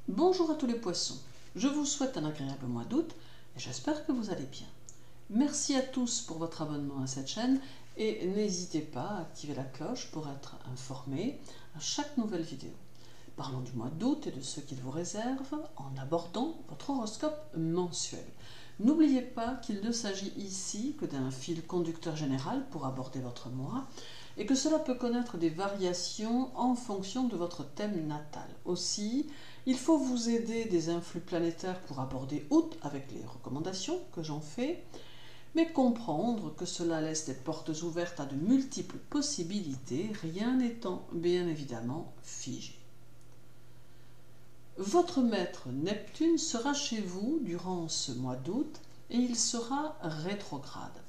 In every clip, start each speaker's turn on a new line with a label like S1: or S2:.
S1: Bonjour à tous les poissons, je vous souhaite un agréable mois d'août et j'espère que vous allez bien. Merci à tous pour votre abonnement à cette chaîne et n'hésitez pas à activer la cloche pour être informé à chaque nouvelle vidéo. Parlons du mois d'août et de ce qu'il vous réserve en abordant votre horoscope mensuel. N'oubliez pas qu'il ne s'agit ici que d'un fil conducteur général pour aborder votre mois et que cela peut connaître des variations en fonction de votre thème natal. Aussi, il faut vous aider des influx planétaires pour aborder août avec les recommandations que j'en fais, mais comprendre que cela laisse des portes ouvertes à de multiples possibilités, rien n'étant bien évidemment figé. Votre maître Neptune sera chez vous durant ce mois d'août et il sera rétrograde.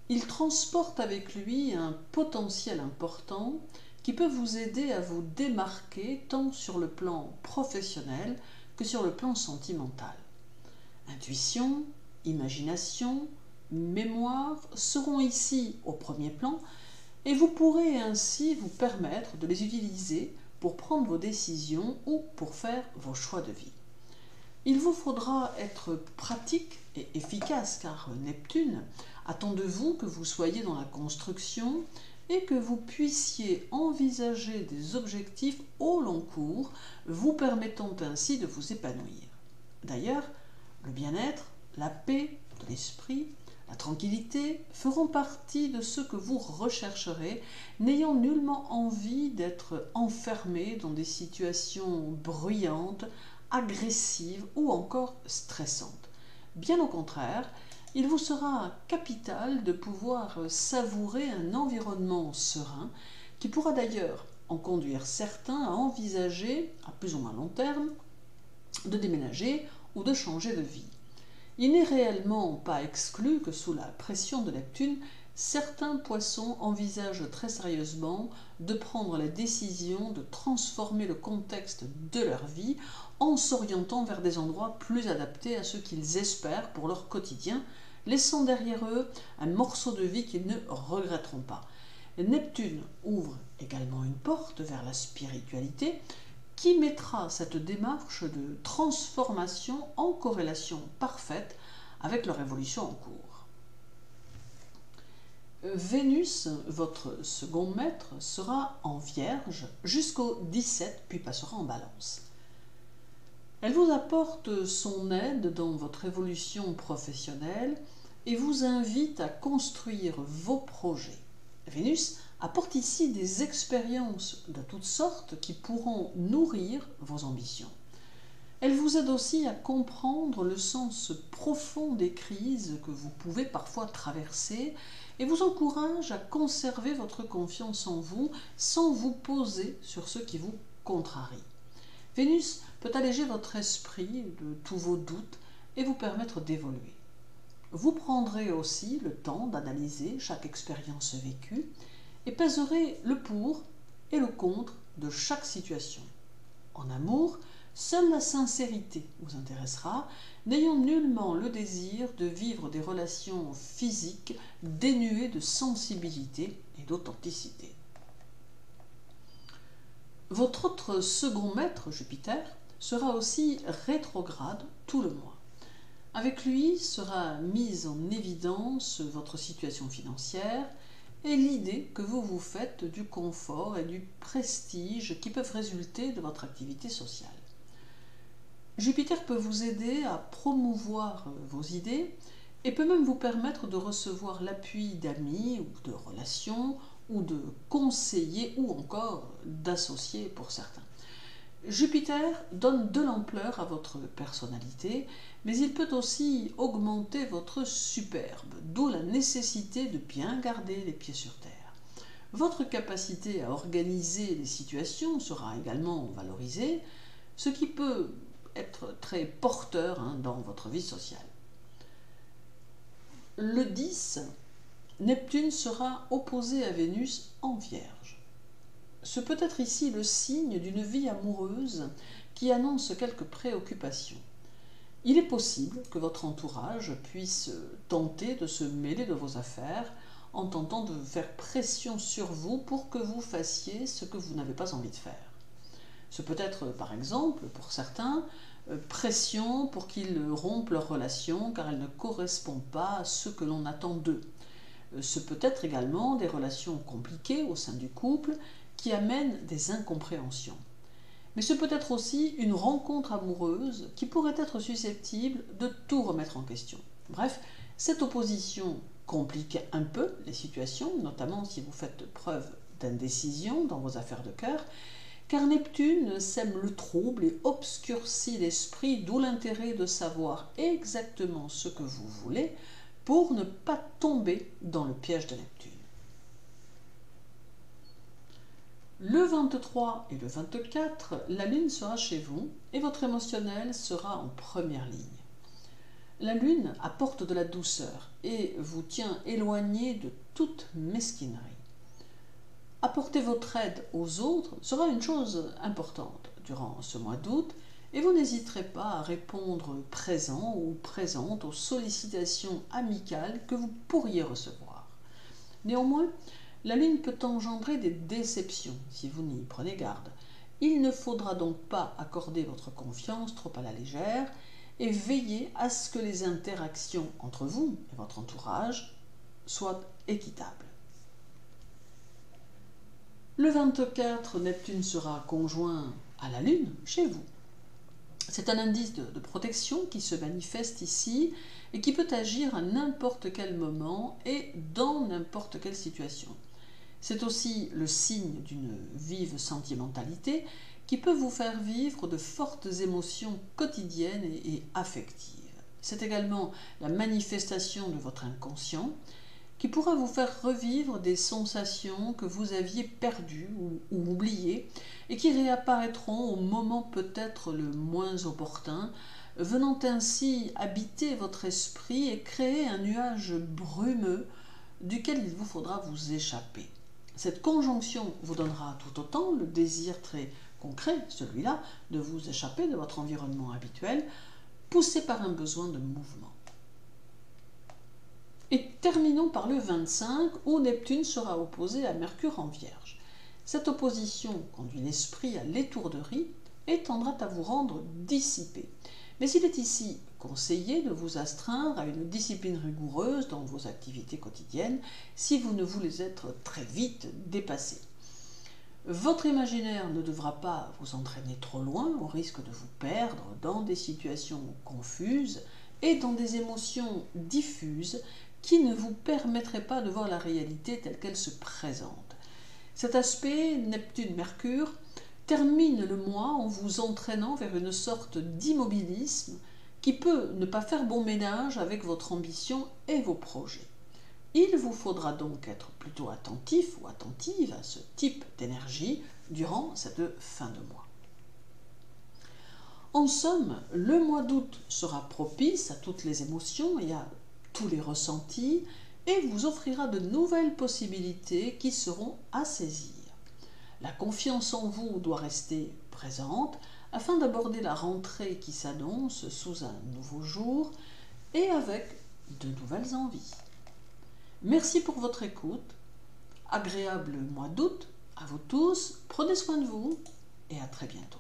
S1: Il transporte avec lui un potentiel important qui peut vous aider à vous démarquer tant sur le plan professionnel que sur le plan sentimental. Intuition, imagination, mémoire seront ici au premier plan et vous pourrez ainsi vous permettre de les utiliser pour prendre vos décisions ou pour faire vos choix de vie. Il vous faudra être pratique et efficace car Neptune attend de vous que vous soyez dans la construction et que vous puissiez envisager des objectifs au long cours, vous permettant ainsi de vous épanouir. D'ailleurs, le bien-être, la paix de l'esprit, la tranquillité feront partie de ce que vous rechercherez, n'ayant nullement envie d'être enfermé dans des situations bruyantes, agressives ou encore stressantes. Bien au contraire, il vous sera capital de pouvoir savourer un environnement serein qui pourra d'ailleurs en conduire certains à envisager, à plus ou moins long terme, de déménager ou de changer de vie. Il n'est réellement pas exclu que sous la pression de Neptune, certains poissons envisagent très sérieusement de prendre la décision de transformer le contexte de leur vie en s'orientant vers des endroits plus adaptés à ce qu'ils espèrent pour leur quotidien, laissant derrière eux un morceau de vie qu'ils ne regretteront pas. Neptune ouvre également une porte vers la spiritualité qui mettra cette démarche de transformation en corrélation parfaite avec leur évolution en cours. Vénus, votre second maître, sera en Vierge jusqu'au 17 puis passera en Balance. Elle vous apporte son aide dans votre évolution professionnelle et vous invite à construire vos projets. Vénus apporte ici des expériences de toutes sortes qui pourront nourrir vos ambitions. Elle vous aide aussi à comprendre le sens profond des crises que vous pouvez parfois traverser et vous encourage à conserver votre confiance en vous sans vous poser sur ce qui vous contrarie. Vénus peut alléger votre esprit de tous vos doutes et vous permettre d'évoluer. Vous prendrez aussi le temps d'analyser chaque expérience vécue et pèserez le pour et le contre de chaque situation. En amour, seule la sincérité vous intéressera, n'ayant nullement le désir de vivre des relations physiques dénuées de sensibilité et d'authenticité. Votre autre second maître, Jupiter, sera aussi rétrograde tout le mois. Avec lui sera mise en évidence votre situation financière et l'idée que vous vous faites du confort et du prestige qui peuvent résulter de votre activité sociale. Jupiter peut vous aider à promouvoir vos idées et peut même vous permettre de recevoir l'appui d'amis ou de relations ou de conseillers ou encore d'associés pour certains. Jupiter donne de l'ampleur à votre personnalité, mais il peut aussi augmenter votre superbe, d'où la nécessité de bien garder les pieds sur terre. Votre capacité à organiser les situations sera également valorisée, ce qui peut être très porteur dans votre vie sociale. Le 10, Neptune sera opposé à Vénus en Vierge. Ce peut être ici le signe d'une vie amoureuse qui annonce quelques préoccupations. Il est possible que votre entourage puisse tenter de se mêler de vos affaires en tentant de faire pression sur vous pour que vous fassiez ce que vous n'avez pas envie de faire. Ce peut être par exemple pour certains pression pour qu'ils rompent leur relation car elle ne correspond pas à ce que l'on attend d'eux. Ce peut être également des relations compliquées au sein du couple qui amènent des incompréhensions. Mais ce peut être aussi une rencontre amoureuse qui pourrait être susceptible de tout remettre en question. Bref, cette opposition complique un peu les situations, notamment si vous faites preuve d'indécision dans vos affaires de cœur, car Neptune sème le trouble et obscurcit l'esprit, d'où l'intérêt de savoir exactement ce que vous voulez pour ne pas tomber dans le piège de Neptune. Le 23 et le 24, la Lune sera chez vous et votre émotionnel sera en première ligne. La Lune apporte de la douceur et vous tient éloigné de toute mesquinerie. Apporter votre aide aux autres sera une chose importante durant ce mois d'août et vous n'hésiterez pas à répondre présent ou présente aux sollicitations amicales que vous pourriez recevoir. Néanmoins, la Lune peut engendrer des déceptions si vous n'y prenez garde. Il ne faudra donc pas accorder votre confiance trop à la légère et veiller à ce que les interactions entre vous et votre entourage soient équitables. Le 24, Neptune sera conjoint à la Lune chez vous. C'est un indice de protection qui se manifeste ici et qui peut agir à n'importe quel moment et dans n'importe quelle situation. C'est aussi le signe d'une vive sentimentalité qui peut vous faire vivre de fortes émotions quotidiennes et affectives. C'est également la manifestation de votre inconscient qui pourra vous faire revivre des sensations que vous aviez perdues ou oubliées et qui réapparaîtront au moment peut-être le moins opportun, venant ainsi habiter votre esprit et créer un nuage brumeux duquel il vous faudra vous échapper. Cette conjonction vous donnera tout autant le désir très concret, celui-là, de vous échapper de votre environnement habituel, poussé par un besoin de mouvement. Et terminons par le 25, où Neptune sera opposé à Mercure en Vierge. Cette opposition conduit l'esprit à l'étourderie et tendra à vous rendre dissipé. Mais il est ici conseillé de vous astreindre à une discipline rigoureuse dans vos activités quotidiennes si vous ne voulez être très vite dépassé. Votre imaginaire ne devra pas vous entraîner trop loin au risque de vous perdre dans des situations confuses et dans des émotions diffuses qui ne vous permettraient pas de voir la réalité telle qu'elle se présente. Cet aspect Neptune-Mercure termine le mois en vous entraînant vers une sorte d'immobilisme qui peut ne pas faire bon ménage avec votre ambition et vos projets. Il vous faudra donc être plutôt attentif ou attentive à ce type d'énergie durant cette fin de mois. En somme, le mois d'août sera propice à toutes les émotions et à tous les ressentis et vous offrira de nouvelles possibilités qui seront à saisir. La confiance en vous doit rester présente afin d'aborder la rentrée qui s'annonce sous un nouveau jour et avec de nouvelles envies. Merci pour votre écoute. Agréable mois d'août à vous tous. Prenez soin de vous et à très bientôt.